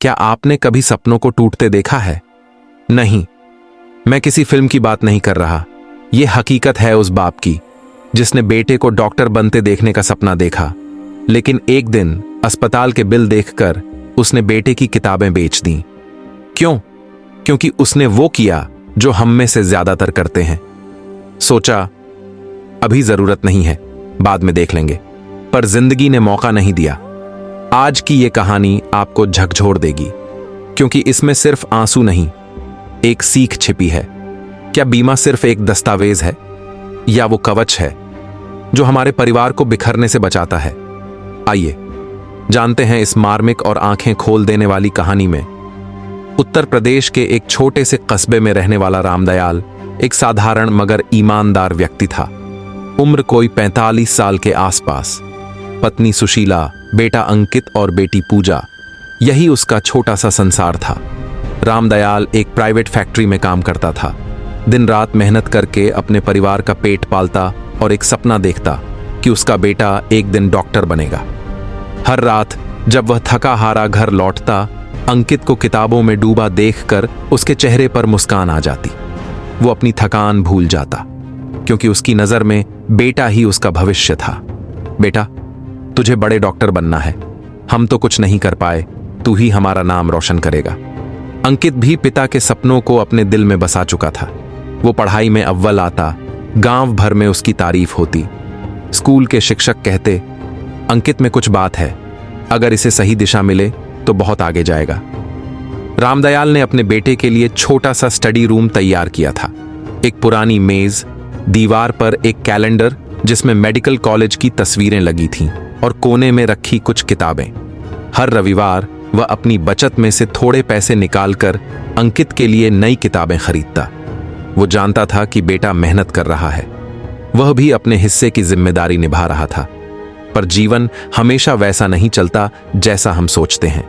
क्या आपने कभी सपनों को टूटते देखा है? नहीं, मैं किसी फिल्म की बात नहीं कर रहा। यह हकीकत है उस बाप की जिसने बेटे को डॉक्टर बनते देखने का सपना देखा, लेकिन एक दिन अस्पताल के बिल देखकर उसने बेटे की किताबें बेच दी। क्यों? क्योंकि उसने वो किया जो हम में से ज्यादातर करते हैं। सोचा अभी जरूरत नहीं है, बाद में देख लेंगे, पर जिंदगी ने मौका नहीं दिया। आज की ये कहानी आपको झकझोर देगी, क्योंकि इसमें सिर्फ आंसू नहीं, एक सीख छिपी है। क्या बीमा सिर्फ एक दस्तावेज है, या वो कवच है जो हमारे परिवार को बिखरने से बचाता है? आइए जानते हैं इस मार्मिक और आंखें खोल देने वाली कहानी में। उत्तर प्रदेश के एक छोटे से कस्बे में रहने वाला रामदयाल एक साधारण मगर ईमानदार व्यक्ति था। उम्र कोई 45 साल के आसपास। पत्नी सुशीला, बेटा अंकित और बेटी पूजा, यही उसका छोटा सा संसार था। रामदयाल एक प्राइवेट फैक्ट्री में काम करता था। दिन रात मेहनत करके अपने परिवार का पेट पालता और एक सपना देखता कि उसका बेटा एक दिन डॉक्टर बनेगा। हर रात जब वह थका हारा घर लौटता, अंकित को किताबों में डूबा देखकर उसके चेहरे पर मुस्कान आ जाती। वो अपनी थकान भूल जाता, क्योंकि उसकी नजर में बेटा ही उसका भविष्य था। बेटा, तुझे बड़े डॉक्टर बनना है। हम तो कुछ नहीं कर पाए, तू ही हमारा नाम रोशन करेगा। अंकित भी पिता के सपनों को अपने दिल में बसा चुका था। वो पढ़ाई में अव्वल आता, गांव भर में उसकी तारीफ होती। स्कूल के शिक्षक कहते, अंकित में कुछ बात है, अगर इसे सही दिशा मिले तो बहुत आगे जाएगा। रामदयाल ने अपने बेटे के लिए छोटा सा स्टडी रूम तैयार किया था। एक पुरानी मेज, दीवार पर एक कैलेंडर जिसमें मेडिकल कॉलेज की तस्वीरें लगी थीं और कोने में रखी कुछ किताबें। हर रविवार वह अपनी बचत में से थोड़े पैसे निकालकर अंकित के लिए नई किताबें खरीदता। वो जानता था कि बेटा मेहनत कर रहा है, वह भी अपने हिस्से की जिम्मेदारी निभा रहा था। पर जीवन हमेशा वैसा नहीं चलता जैसा हम सोचते हैं।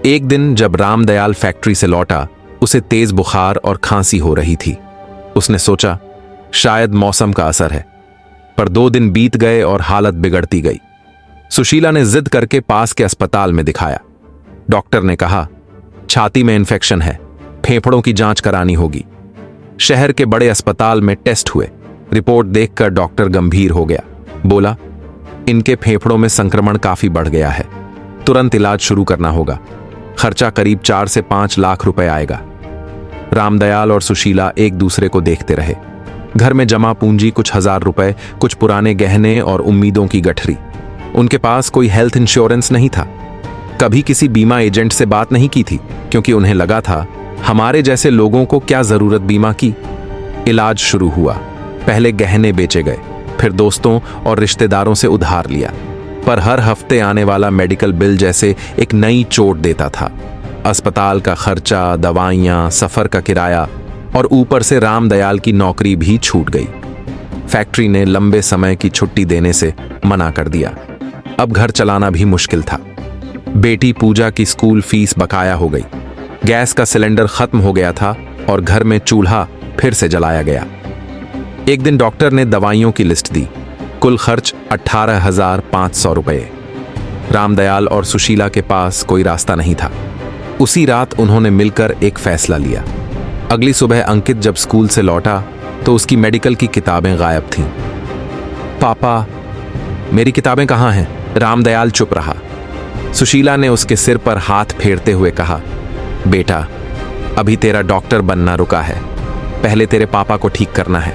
एक दिन जब रामदयाल फैक्ट्री से लौटा, उसे तेज बुखार और खांसी हो रही थी। उसने सोचा शायद मौसम का असर है, पर 2 दिन बीत गए और हालत बिगड़ती गई। सुशीला ने जिद करके पास के अस्पताल में दिखाया। डॉक्टर ने कहा छाती में इन्फेक्शन है, फेफड़ों की जांच करानी होगी। शहर के बड़े अस्पताल में टेस्ट हुए। रिपोर्ट देखकर डॉक्टर गंभीर हो गया। बोला, इनके फेफड़ों में संक्रमण काफी बढ़ गया है, तुरंत इलाज शुरू करना होगा। खर्चा करीब 4 से 5 लाख रुपए आएगा। रामदयाल और सुशीला एक दूसरे को देखते रहे। घर में जमा पूंजी कुछ 1000 रुपए, कुछ पुराने गहने और उम्मीदों की गठरी। उनके पास कोई हेल्थ इंश्योरेंस नहीं था। कभी किसी बीमा एजेंट से बात नहीं की थी, क्योंकि उन्हें लगा था हमारे जैसे लोगों को क्या जरूरत बीमा की। इलाज शुरू हुआ। पहले गहने बेचे गए, फिर दोस्तों और रिश्तेदारों से उधार लिया, पर हर हफ्ते आने वाला मेडिकल बिल जैसे एक नई चोट देता था। अस्पताल का खर्चा, दवाइयां, सफर का किराया और ऊपर से रामदयाल की नौकरी भी छूट गई। फैक्ट्री ने लंबे समय की छुट्टी देने से मना कर दिया। अब घर चलाना भी मुश्किल था। बेटी पूजा की स्कूल फीस बकाया हो गई। गैस का सिलेंडर खत्म हो गया था और घर में चूल्हा फिर से जलाया गया। एक दिन डॉक्टर ने दवाइयों की लिस्ट दी। कुल खर्च 18,500 रुपए। रामदयाल और सुशीला के पास कोई रास्ता नहीं था। उसी रात उन्होंने मिलकर एक फैसला लिया। अगली सुबह अंकित जब स्कूल से लौटा तो उसकी मेडिकल की किताबें गायब थीं। पापा, मेरी किताबें कहाँ हैं? रामदयाल चुप रहा। सुशीला ने उसके सिर पर हाथ फेरते हुए कहा, बेटा, अभी तेरा डॉक्टर बनना रुका है, पहले तेरे पापा को ठीक करना है।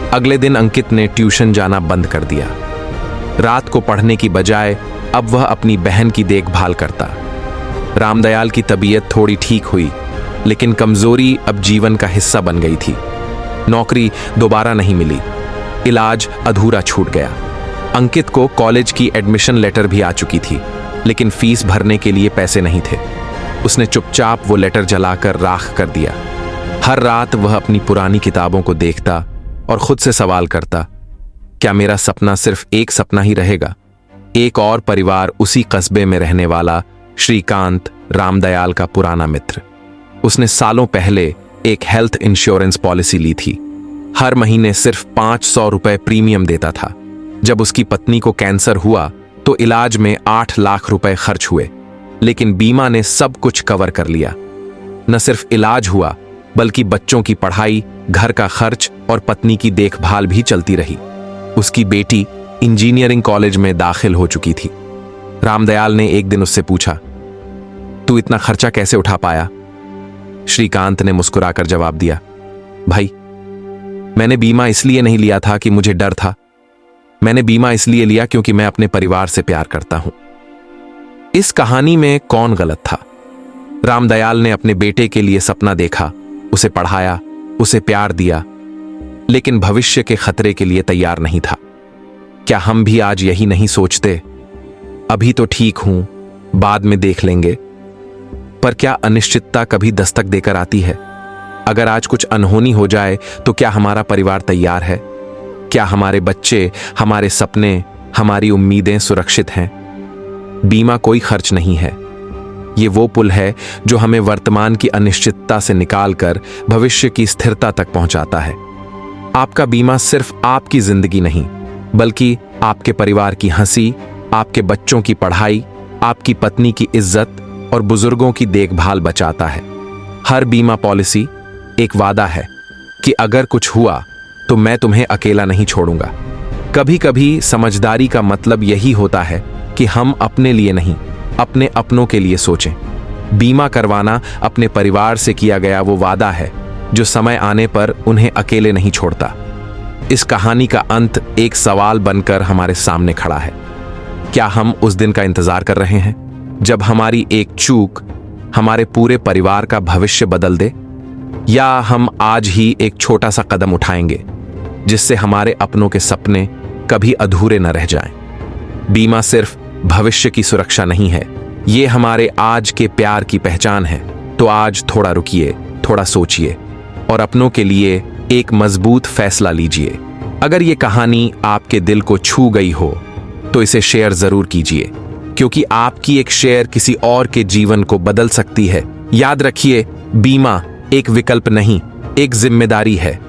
अगले दिन अंकित ने ट्यूशन जाना बंद कर दिया। रात को पढ़ने की बजाय अब वह अपनी बहन की देखभाल करता। रामदयाल की तबीयत थोड़ी ठीक हुई, लेकिन कमजोरी अब जीवन का हिस्सा बन गई थी। नौकरी दोबारा नहीं मिली, इलाज अधूरा छूट गया। अंकित को कॉलेज की एडमिशन लेटर भी आ चुकी थी, लेकिन फीस भरने के लिए पैसे नहीं थे। उसने चुपचाप वो लेटर जलाकर राख कर दिया। हर रात वह अपनी पुरानी किताबों को देखता और खुद से सवाल करता, क्या मेरा सपना सिर्फ एक सपना ही रहेगा? एक और परिवार, उसी कस्बे में रहने वाला श्रीकांत, रामदयाल का पुराना मित्र। उसने सालों पहले एक हेल्थ इंश्योरेंस पॉलिसी ली थी। हर महीने सिर्फ 500 रुपए प्रीमियम देता था। जब उसकी पत्नी को कैंसर हुआ तो इलाज में 8 लाख रुपए खर्च हुए। लेकिन बीमा ने सब कुछ कवर कर लिया। न सिर्फ इलाज हुआ, बल्कि बच्चों की पढ़ाई, घर का खर्च और पत्नी की देखभाल भी चलती रही। उसकी बेटी इंजीनियरिंग कॉलेज में दाखिल हो चुकी थी। रामदयाल ने एक दिन उससे पूछा, तू इतना खर्चा कैसे उठा पाया? श्रीकांत ने मुस्कुराकर जवाब दिया, भाई, मैंने बीमा इसलिए नहीं लिया था कि मुझे डर था। मैंने बीमा इसलिए लिया क्योंकि मैं अपने परिवार से प्यार करता हूं। इस कहानी में कौन गलत था? रामदयाल ने अपने बेटे के लिए सपना देखा, उसे पढ़ाया, उसे प्यार दिया, लेकिन भविष्य के खतरे के लिए तैयार नहीं था। क्या हम भी आज यही नहीं सोचते, अभी तो ठीक हूं, बाद में देख लेंगे? पर क्या अनिश्चितता कभी दस्तक देकर आती है? अगर आज कुछ अनहोनी हो जाए तो क्या हमारा परिवार तैयार है? क्या हमारे बच्चे, हमारे सपने, हमारी उम्मीदें सुरक्षित हैं? बीमा कोई खर्च नहीं है। ये वो पुल है जो हमें वर्तमान की अनिश्चितता से निकालकर भविष्य की स्थिरता तक पहुंचाता है। आपका बीमा सिर्फ आपकी जिंदगी नहीं, बल्कि आपके परिवार की हंसी, आपके बच्चों की पढ़ाई, आपकी पत्नी की इज्जत और बुजुर्गों की देखभाल बचाता है। हर बीमा पॉलिसी एक वादा है कि अगर कुछ हुआ तो मैं तुम्हें अकेला नहीं छोड़ूंगा। कभी कभी समझदारी का मतलब यही होता है कि हम अपने लिए नहीं, अपने अपनों के लिए सोचें। बीमा करवाना अपने परिवार से किया गया वो वादा है जो समय आने पर उन्हें अकेले नहीं छोड़ता। इस कहानी का अंत एक सवाल बनकर हमारे सामने खड़ा है। क्या हम उस दिन का इंतजार कर रहे हैं जब हमारी एक चूक हमारे पूरे परिवार का भविष्य बदल दे, या हम आज ही एक छोटा सा कदम उठाएंगे जिससे हमारे अपनों के सपने कभी अधूरे न रह जाएं? बीमा सिर्फ भविष्य की सुरक्षा नहीं है, ये हमारे आज के प्यार की पहचान है। तो आज थोड़ा रुकिए, थोड़ा सोचिए और अपनों के लिए एक मजबूत फैसला लीजिए। अगर ये कहानी आपके दिल को छू गई हो तो इसे शेयर जरूर कीजिए, क्योंकि आपकी एक शेयर किसी और के जीवन को बदल सकती है। याद रखिए, बीमा एक विकल्प नहीं, एक जिम्मेदारी है।